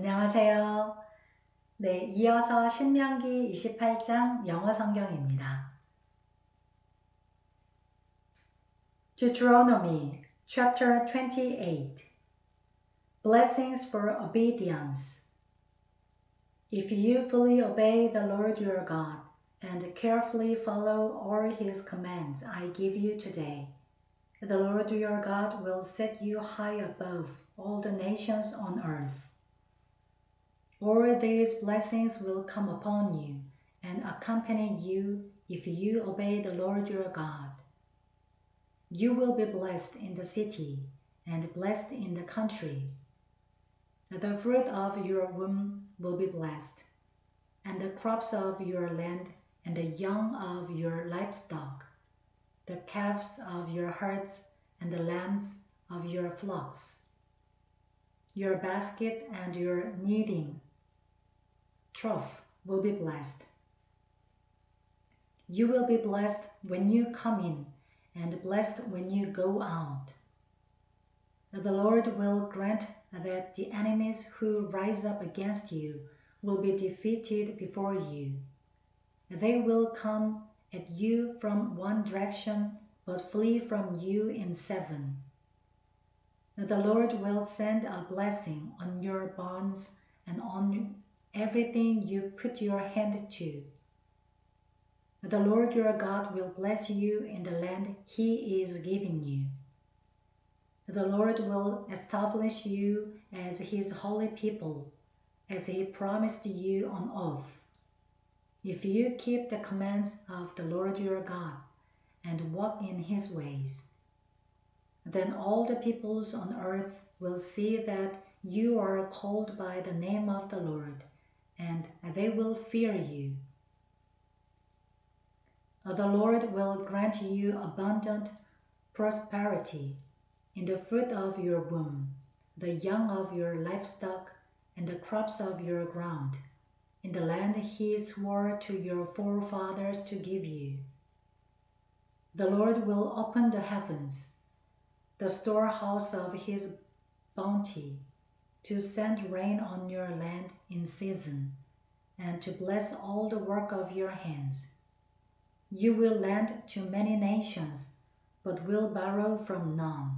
안녕하세요. 네, 이어서 신명기 28장 영어 성경입니다. Deuteronomy chapter 28 Blessings for obedience. If you fully obey the Lord your God and carefully follow all his commands I give you today, the Lord your God will set you high above all the nations on earth. All these blessings will come upon you and accompany you if you obey the Lord your God. You will be blessed in the city and blessed in the country. The fruit of your womb will be blessed, and the crops of your land and the young of your livestock, the calves of your herds and the lambs of your flocks. Your basket and your kneading trough will be blessed. You will be blessed when you come in and blessed when you go out. The Lord will grant that the enemies who rise up against you will be defeated before you. They will come at you from one direction but flee from you in seven. The Lord will send a blessing on your barns and on everything you put your hand to. The Lord your God will bless you in the land he is giving you. The Lord will establish you as his holy people, as he promised you on oath. If you keep the commands of the Lord your God and walk in his ways, then all the peoples on earth will see that you are called by the name of the Lord, and they will fear you. The Lord will grant you abundant prosperity in the fruit of your womb, the young of your livestock, and the crops of your ground, in the land he swore to your forefathers to give you. The Lord will open the heavens, the storehouse of his bounty, to send rain on your land in season, and to bless all the work of your hands. You will lend to many nations, but will borrow from none.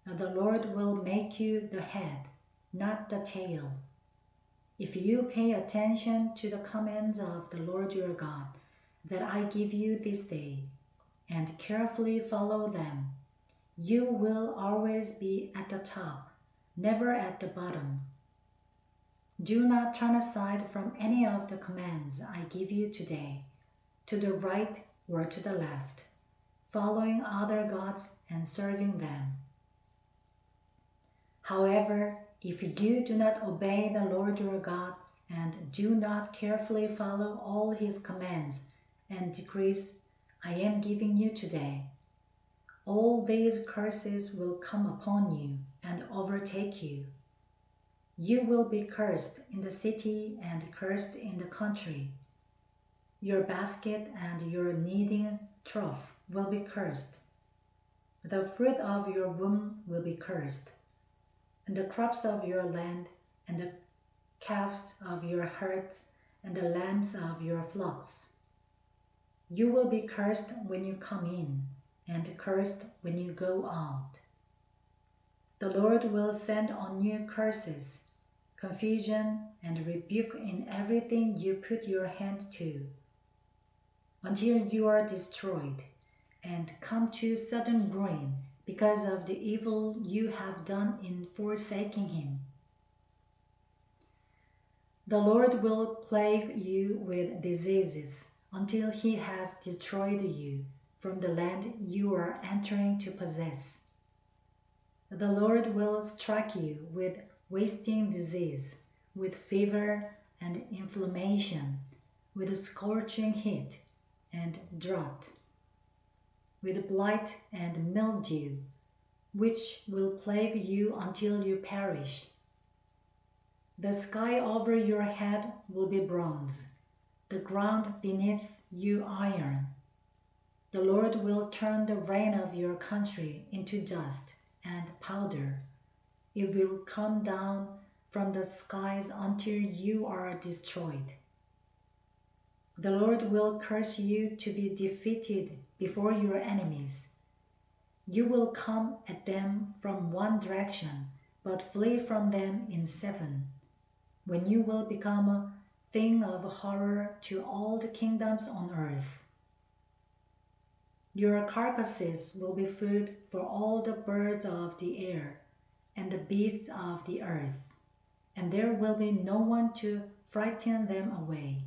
The Lord will make you the head, not the tail. If you pay attention to the commands of the Lord your God that I give you this day, and carefully follow them, you will always be at the top, never at the bottom. Do not turn aside from any of the commands I give you today, to the right or to the left, following other gods and serving them. However, if you do not obey the Lord your God and do not carefully follow all his commands and decrees I am giving you today, all these curses will come upon you and overtake you. You will be cursed in the city and cursed in the country. Your basket and your kneading trough will be cursed. The fruit of your womb will be cursed, and the crops of your land, and the calves of your herds, and the lambs of your flocks. You will be cursed when you come in, and cursed when you go out. The Lord will send on you curses, confusion, and rebuke in everything you put your hand to, until you are destroyed and come to sudden ruin because of the evil you have done in forsaking him. The Lord will plague you with diseases until he has destroyed you from the land you are entering to possess. The Lord will strike you with wasting disease, with fever and inflammation, with scorching heat and drought, with blight and mildew, which will plague you until you perish. The sky over your head will be bronze, the ground beneath you iron. The Lord will turn the rain of your country into dust and powder. It will come down from the skies until you are destroyed. The Lord will cause you to be defeated before your enemies. You will come at them from one direction, but flee from them in seven, when you will become a thing of horror to all the kingdoms on earth. Your carcasses will be food for all the birds of the air and the beasts of the earth, and there will be no one to frighten them away.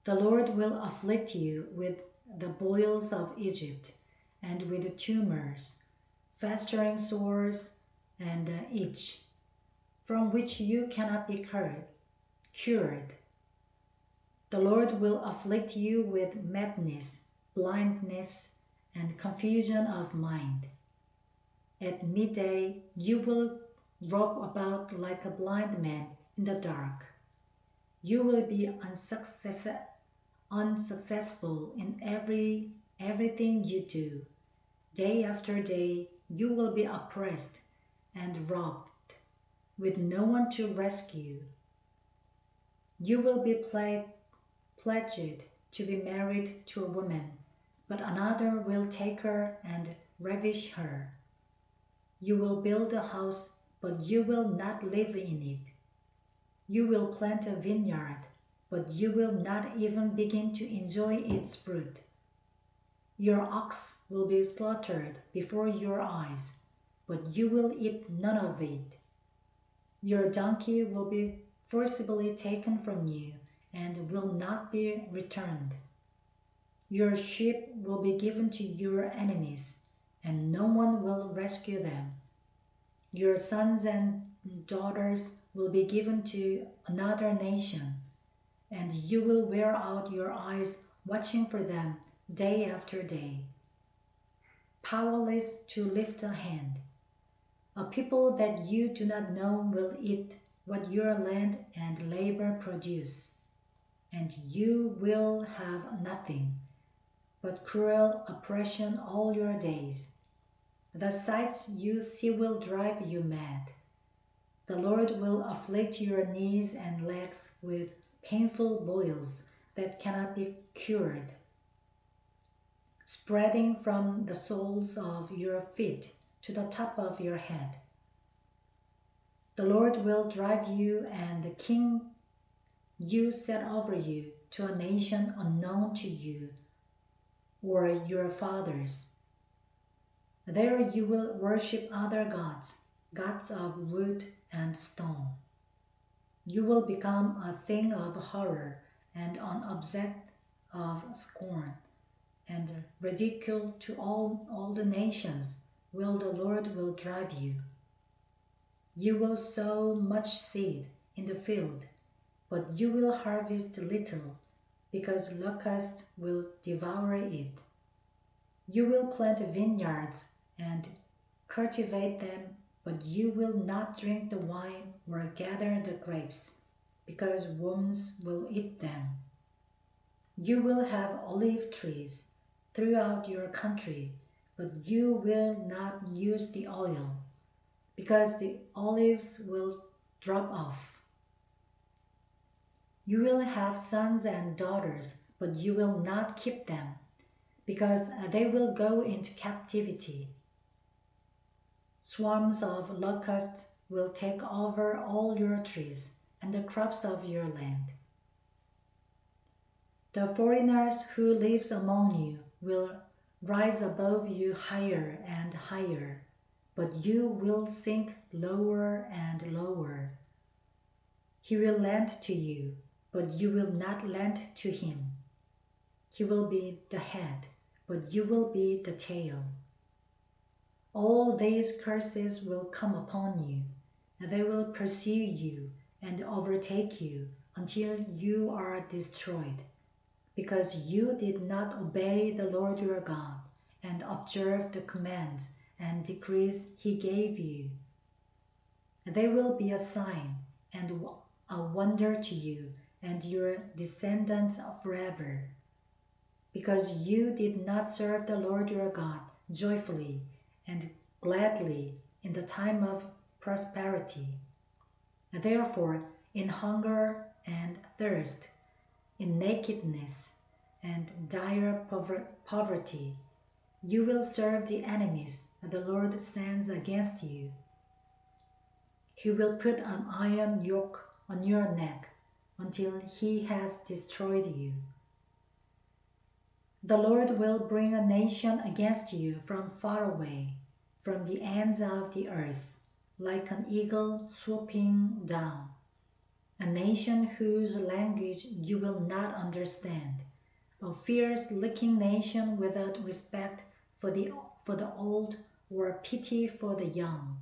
The Lord will afflict you with the boils of Egypt, and with tumors, festering sores, and itch, from which you cannot be cured. The Lord will afflict you with madness, blindness, and confusion of mind. At midday you will roam about like a blind man in the dark. You will be unsuccessful in everything you do. Day after day you will be oppressed and robbed, with no one to rescue. You will be pledged to be married to a woman, but another will take her and ravish her. You will build a house, but you will not live in it. You will plant a vineyard, but you will not even begin to enjoy its fruit. Your ox will be slaughtered before your eyes, but you will eat none of it. Your donkey will be forcibly taken from you and will not be returned. Your sheep will be given to your enemies, and no one will rescue them. Your sons and daughters will be given to another nation, and you will wear out your eyes watching for them day after day, powerless to lift a hand. A people that you do not know will eat what your land and labor produce, and you will have nothing but cruel oppression all your days. The sights you see will drive you mad. The Lord will afflict your knees and legs with painful boils that cannot be cured, spreading from the soles of your feet to the top of your head. The Lord will drive you and the king you set over you to a nation unknown to you or your fathers. There you will worship other gods, gods of wood and stone. You will become a thing of horror and an object of scorn and ridicule to all the nations will the Lord will drive you. You will sow much seed in the field, but you will harvest little, because locusts will devour it. You will plant vineyards and cultivate them, but you will not drink the wine or gather the grapes, because worms will eat them. You will have olive trees throughout your country, but you will not use the oil, because the olives will drop off. You will have sons and daughters, but you will not keep them, because they will go into captivity. Swarms of locusts will take over all your trees and the crops of your land. The foreigners who live among you will rise above you higher and higher, but you will sink lower and lower. He will lend to you, but you will not lend to him. He will be the head, but you will be the tail. All these curses will come upon you, and they will pursue you and overtake you until you are destroyed, because you did not obey the Lord your God and observe the commands and decrees he gave you. They will be a sign and a wonder to you and your descendants forever, because you did not serve the Lord your God joyfully and gladly in the time of prosperity. Therefore, in hunger and thirst, in nakedness and dire poverty, you will serve the enemies that the Lord sends against you. He will put an iron yoke on your neck until he has destroyed you. The Lord will bring a nation against you from far away, from the ends of the earth, like an eagle swooping down, a nation whose language you will not understand, a fierce-looking nation without respect for the old or pity for the young.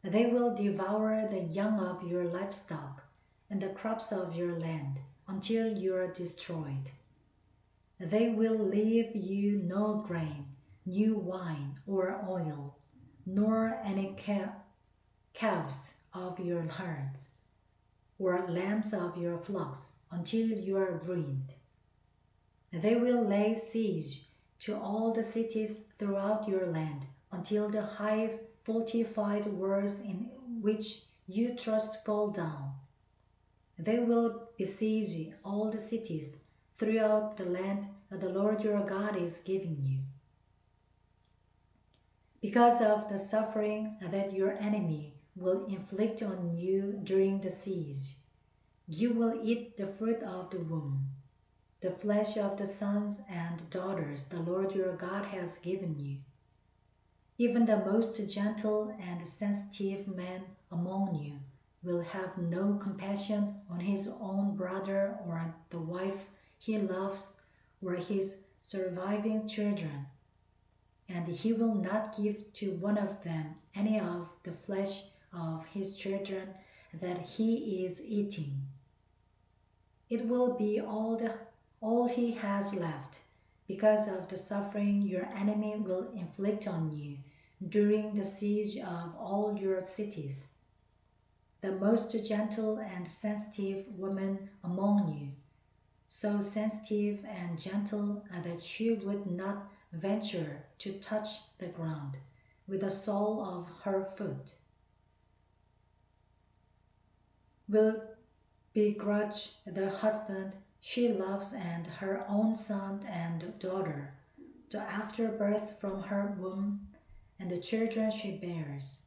They will devour the young of your livestock and the crops of your land until you are destroyed. They will leave you no grain, new wine, or oil, nor any calves of your herds, or lambs of your flocks, until you are ruined. They will lay siege to all the cities throughout your land, until the high fortified walls in which you trust fall down. They will besiege all the cities throughout the land that the Lord your God is giving you. Because of the suffering that your enemy will inflict on you during the siege, you will eat the fruit of the womb, the flesh of the sons and daughters the Lord your God has given you. Even the most gentle and sensitive man among you will have no compassion on his own brother or the wife he loves or his surviving children, and he will not give to one of them any of the flesh of his children that he is eating. It will be all he has left, because of the suffering your enemy will inflict on you during the siege of all your cities. The most gentle and sensitive woman among you, so sensitive and gentle that she would not venture to touch the ground with the sole of her foot, will begrudge the husband she loves and her own son and daughter, the afterbirth from her womb, and the children she bears.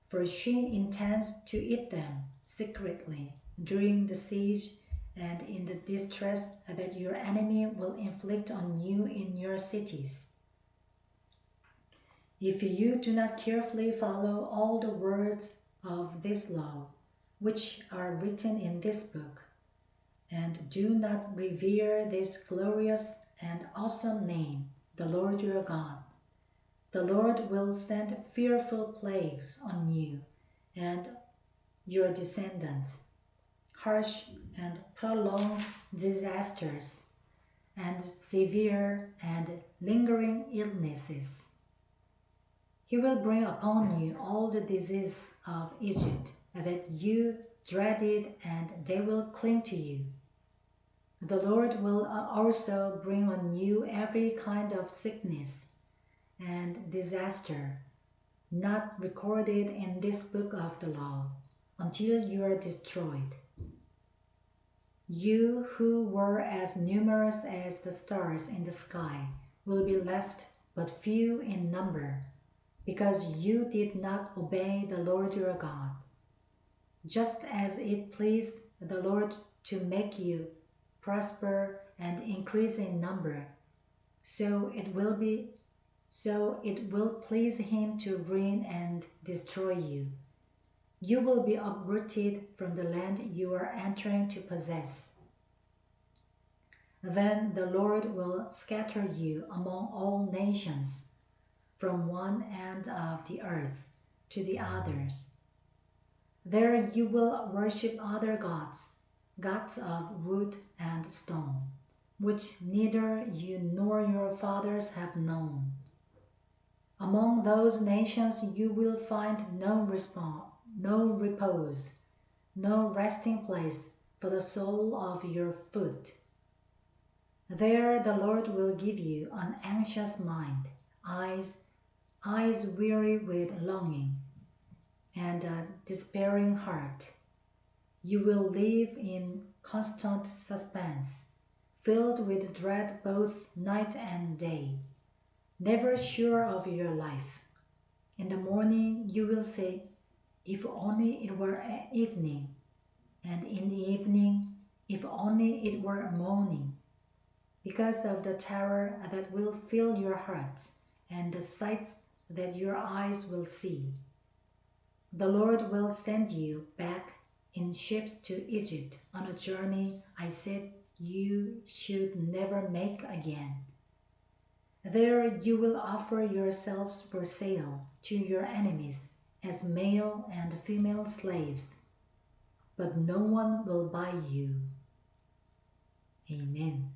For she intends to eat them secretly during the siege and in the distress that your enemy will inflict on you in your cities. If you do not carefully follow all the words of this law, which are written in this book, and do not revere this glorious and awesome name, the Lord your God, the Lord will send fearful plagues on you and your descendants, harsh and prolonged disasters, and severe and lingering illnesses. He will bring upon you all the disease of Egypt that you dreaded, and they will cling to you. The Lord will also bring on you every kind of sickness and disaster not recorded in this book of the law, until you are destroyed. You who were as numerous as the stars in the sky will be left but few in number, because you did not obey the Lord your God. Just as it pleased the Lord to make you prosper and increase in number, so it will please him to ruin and destroy you. You will be uprooted from the land you are entering to possess. Then the Lord will scatter you among all nations, from one end of the earth to the others. There you will worship other gods, gods of wood and stone, which neither you nor your fathers have known. Among those nations you will find no repose, no resting place for the sole of your foot. There the Lord will give you an anxious mind, eyes weary with longing, and a despairing heart. You will live in constant suspense, filled with dread both night and day, never sure of your life. In the morning you will say, "If only it were evening," and in the evening, "If only it were morning," because of the terror that will fill your hearts and the sights that your eyes will see. The Lord will send you back in ships to Egypt on a journey I said you should never make again. There you will offer yourselves for sale to your enemies as male and female slaves, but no one will buy you. Amen.